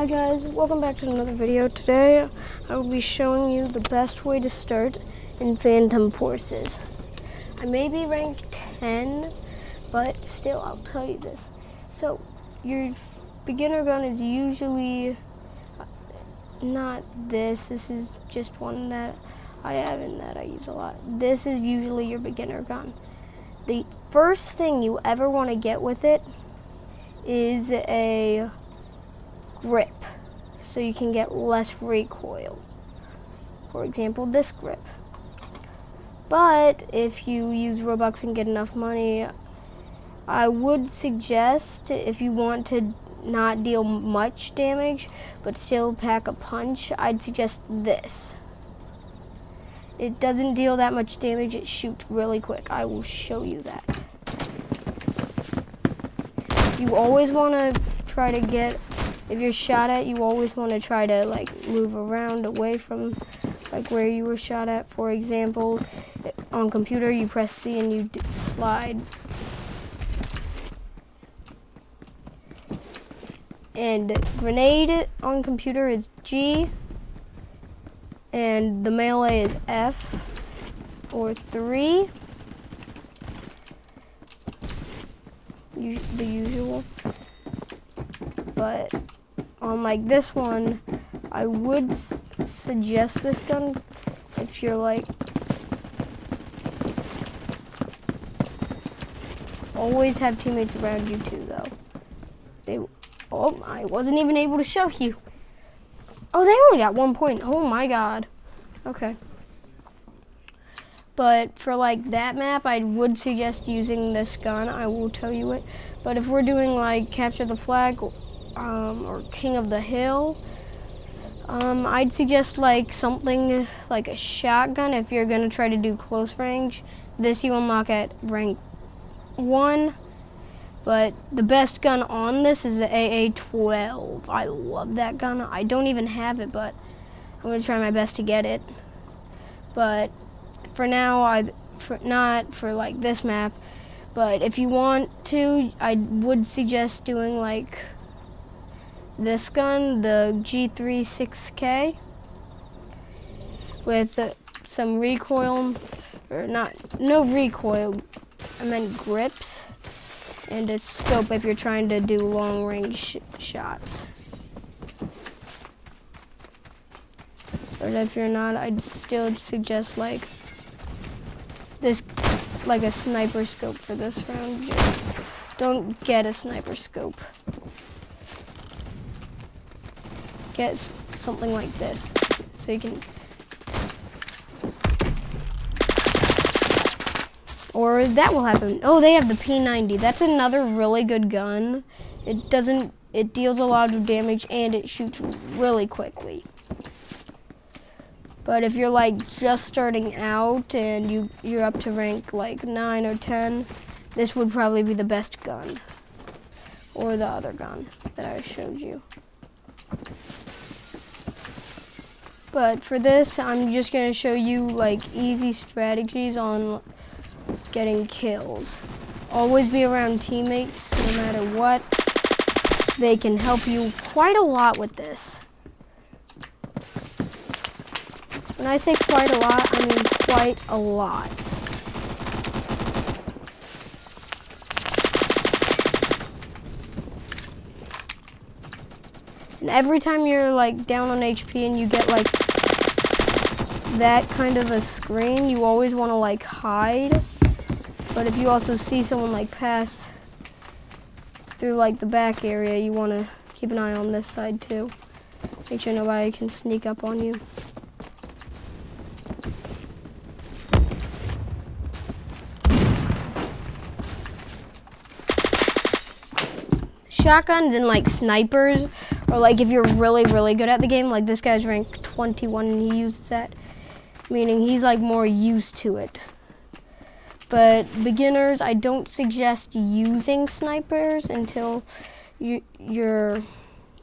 Hi guys, welcome back to another video. Today I will be showing you the best way to start in Phantom Forces. I may be rank 10, but still I'll tell you this. So your beginner gun is usually not this. This is just one that I have and that I use a lot. This is usually your beginner gun. The first thing you ever want to get with it is a grip, so you can get less recoil. For example, this grip. But if you use Robux and get enough money, I would suggest, if you want to not deal much damage but still pack a punch, I'd suggest this. It doesn't deal that much damage, it shoots really quick. I will show you that. You always want to try to get, if you're shot at, you always want to try to like move around away from like where you were shot at. For example, on computer you press C and you slide. And grenade on computer is G, and the melee is F or 3. The usual. But on like this one, I would suggest this gun if you're like, always have teammates around you too though. Oh, I wasn't even able to show you. Oh, they only got 1 point. Oh my god. Okay. But for like that map, I would suggest using this gun. I will tell you it. But if we're doing like capture the flag or king of the hill, I'd suggest like something like a shotgun if you're gonna try to do close range. This you unlock at rank 1. But the best gun on this is the AA-12. I love that gun. I don't even have it, but I'm gonna try my best to get it. But for now, not for like this map, but if you want to, I would suggest doing like this gun, the G36K, with some recoil, or no recoil, I meant grips, and a scope if you're trying to do long range shots. But if you're not, I'd still suggest like this, like a sniper scope for this round. Just don't get a sniper scope. Get something like this, so you can, or that will happen. Oh, they have the P90. That's another really good gun. It deals a lot of damage and it shoots really quickly. But if you're like just starting out and you're up to rank like 9 or 10, this would probably be the best gun. Or the other gun that I showed you. But for this, I'm just gonna show you like easy strategies on getting kills. Always be around teammates no matter what. They can help you quite a lot with this. When I say quite a lot, I mean quite a lot. And every time you're like down on HP and you get like that kind of a screen, you always want to like hide. But if you also see someone like pass through like the back area, you want to keep an eye on this side too. Make sure nobody can sneak up on you. Shotguns and like snipers, or like if you're really good at the game, like this guy's rank 21 and he uses that, meaning he's like more used to it. But beginners, I don't suggest using snipers until you're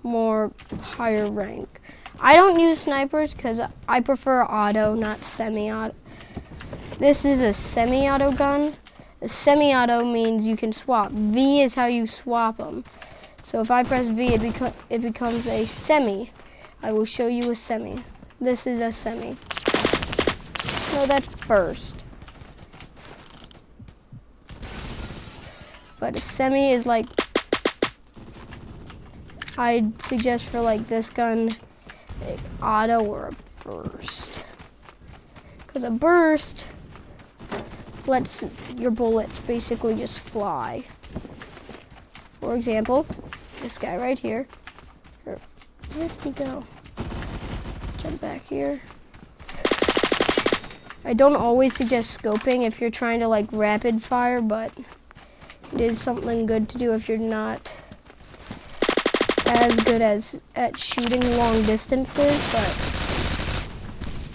more higher rank. I don't use snipers because I prefer auto, not semi-auto. This is a semi-auto gun. A semi-auto means you can swap. V is how you swap them. So if I press V, it becomes a semi. I will show you a semi. This is a semi. No, that's burst. But a semi is like, I'd suggest for like this gun, an auto or a burst. Because a burst lets your bullets basically just fly. For example, this guy right here. Where'd he go? Jump back here. I don't always suggest scoping if you're trying to like rapid fire, but it is something good to do if you're not as good at shooting long distances, but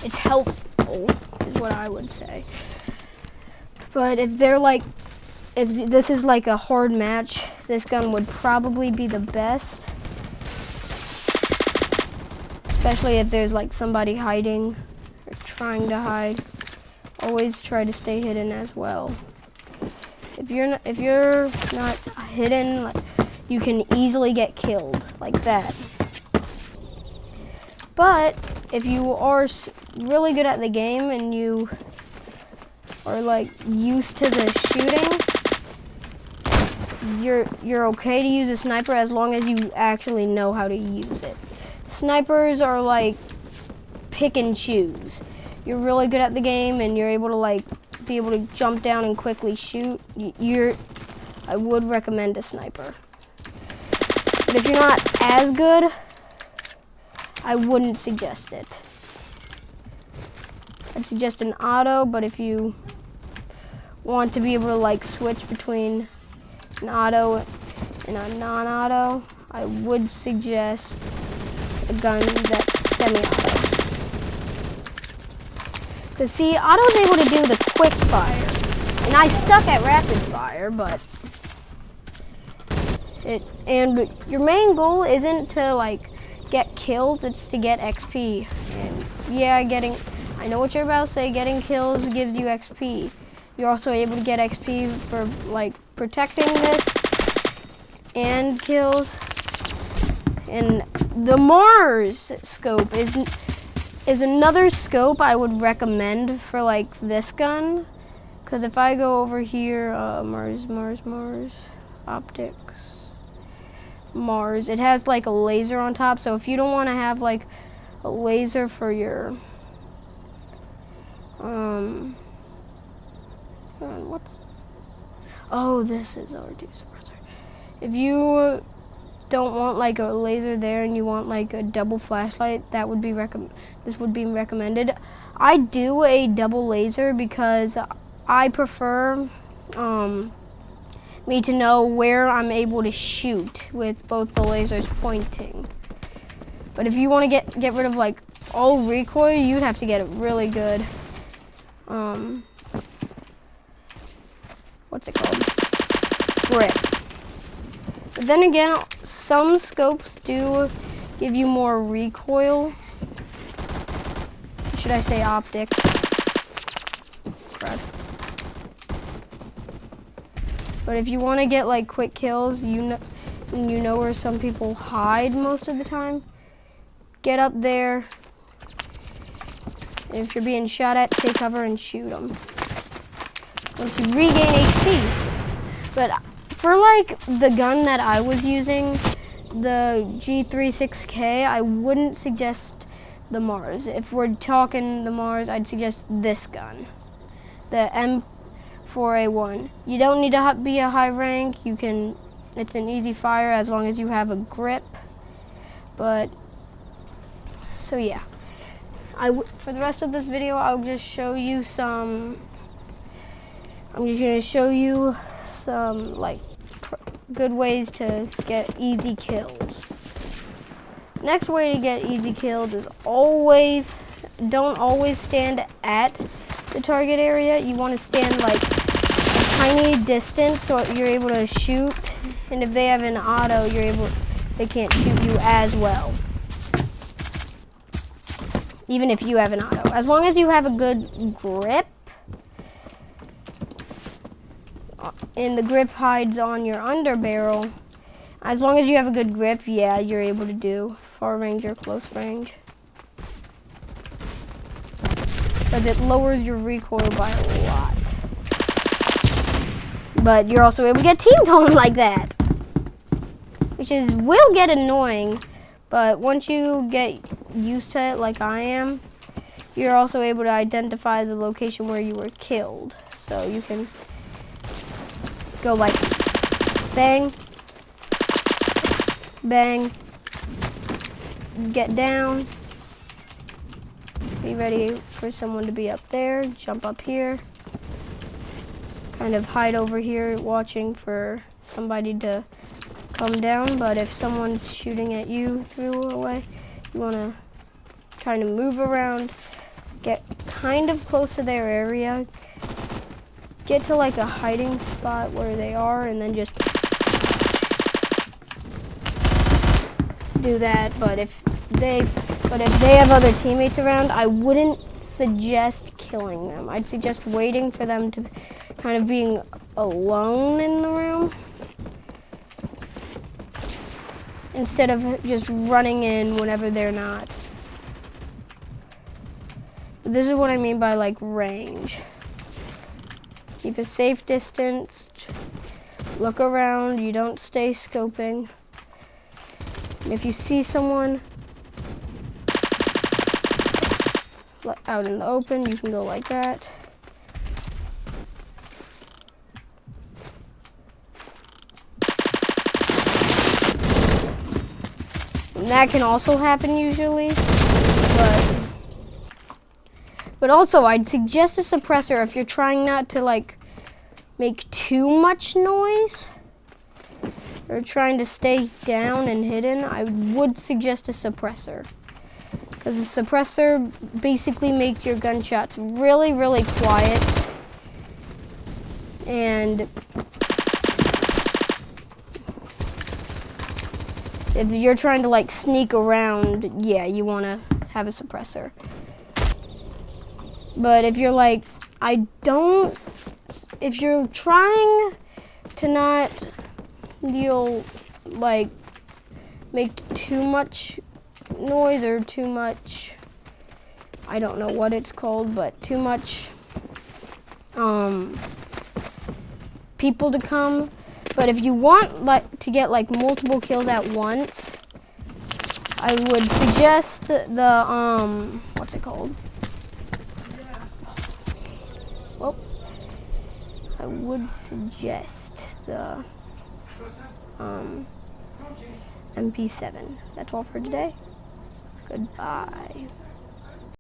it's helpful is what I would say. But if this is like a hard match, this gun would probably be the best. Especially if there's like somebody hiding or trying to hide. Always try to stay hidden as well. If you're not hidden, like, you can easily get killed like that. But if you are really good at the game and you are like used to the shooting, you're okay to use a sniper as long as you actually know how to use it. Snipers are like pick and choose. You're really good at the game and you're able to like be able to jump down and quickly shoot. I would recommend a sniper. But if you're not as good, I wouldn't suggest it. I'd suggest an auto, but if you want to be able to like switch between an auto and a non-auto, I would suggest a gun that's semi-auto. Because see, auto's able to do the quick fire. And I suck at rapid fire, but and your main goal isn't to like get killed, it's to get XP. And yeah, I know what you're about to say, getting kills gives you XP. You're also able to get XP for like protecting this and kills. And the Mars scope is another scope I would recommend for like this gun. Because if I go over here, Mars, optics, Mars, it has like a laser on top. So if you don't want to have like a laser for your, this is our suppressor. If you don't want like a laser there and you want like a double flashlight, that would be this would be recommended. I do a double laser because I prefer me to know where I'm able to shoot with both the lasers pointing. But if you want to get rid of like all recoil, you'd have to get it really good. What's it called? Grip. But then again, some scopes do give you more recoil. Should I say optics? Crud. But if you want to get like quick kills, you know where some people hide most of the time. Get up there. And if you're being shot at, take cover and shoot them. Once you regain HP. But for like the gun that I was using, the G36K, I wouldn't suggest the Mars. If we're talking the Mars, I'd suggest this gun, the M4A1. You don't need to be a high rank. It's an easy fire as long as you have a grip. But so yeah, for the rest of this video, I'll just show you some. I'm just gonna show you some like good ways to get easy kills. Next way to get easy kills is don't always stand at the target area. You want to stand like a tiny distance so you're able to shoot. And if they have an auto, they can't shoot you as well. Even if you have an auto. As long as you have a good grip, and the grip hides on your underbarrel, As long as you have a good grip, yeah, you're able to do far range or close range. Because it lowers your recoil by a lot. But you're also able to get teamed on like that. Which will get annoying, but once you get used to it like I am, you're also able to identify the location where you were killed. So you can go like bang, bang, get down, be ready for someone to be up there, jump up here, kind of hide over here watching for somebody to come down. But if someone's shooting at you through a way, you want to kind of move around, get kind of close to their area, get to like a hiding spot where they are, and then just do that. But if they have other teammates around, I wouldn't suggest killing them. I'd suggest waiting for them to kind of being alone in the room instead of just running in whenever they're not. This is what I mean by like range. Keep a safe distance, look around, you don't stay scoping. And if you see someone out in the open, you can go like that. And that can also happen usually, but also I'd suggest a suppressor if you're trying not to like make too much noise or trying to stay down and hidden. I would suggest a suppressor, because a suppressor basically makes your gunshots really, really quiet, and if you're trying to like sneak around, yeah, you want to have a suppressor. But if you're like, if you're trying to not like make too much noise or too much, I don't know what it's called, but too much people to come. But if you want to get like multiple kills at once, I would suggest the what's it called? Well, I would suggest the MP7. That's all for today. Goodbye.